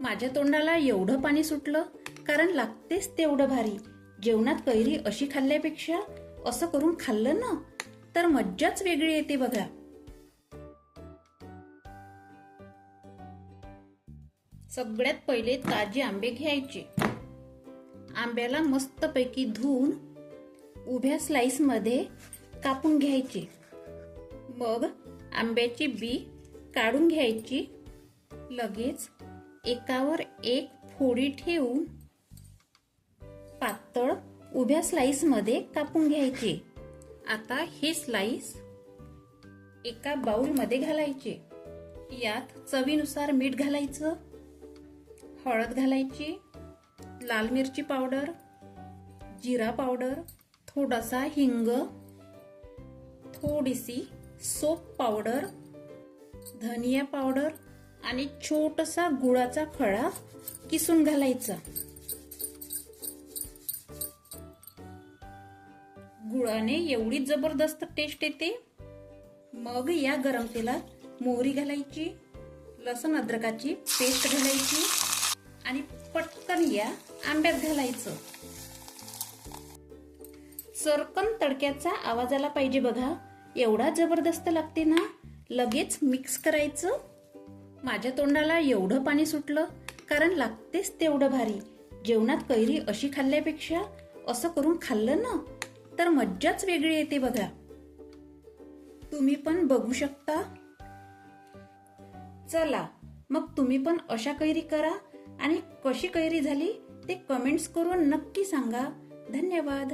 माझ्या तोंडाला एवढं पाणी सुटलं कारण लागतेच तेवढं भारी. जेवणात कैरी अशी खाल्ल्यापेक्षा असं करून खाल्लं ना तर मज्जाच वेगळी येते बघा. सगळ्यात पहिले ताजे आंबे घ्यायचे. आंब्याला मस्तपैकी धुवून उभ्या स्लाइस मध्ये कापून घ्यायचे. मग आंब्याची बी काढून घ्यायची. लगेच एकावर एक फोडी ठेवून पातळ उभ्या स्लाइस मध्ये कापून घ्यायचे. आता हे स्लाइस एका बाउल मध्ये घालायचे. यात चवीनुसार मीठ घालायचं, हळद घालायची, लाल मिरची पावडर, जिरा पावडर, थोडासा हिंग, थोडीशी सोप पावडर, धनिया पावडर आणि छोटासा गुळाचा खडा किसून घालायचा. गुळाने एवढी जबरदस्त टेस्ट येते. मग या गरम तेलात मोहरी घालायची, लसूण अद्रकाची पेस्ट घालायची आणि पटकन या आंब्यात घालायचं. चरकन तडक्याचा आवाज आला पाहिजे बघा. एवढा जबरदस्त लागते ना. लगेच मिक्स करायचं. माझ्या तोंडाला एवढं पाणी सुटलं कारण लागतेच तेवढं भारी. जेवणात कैरी अशी खाल्ल्यापेक्षा असं करून खाल्लं ना तर मज्जाच वेगळी येते बघा. तुम्ही पण बघू शकता. चला मग तुम्ही पण अशा कैरी करा आणि कशी कैरी झाली ते कमेंट्स करून नक्की सांगा. धन्यवाद.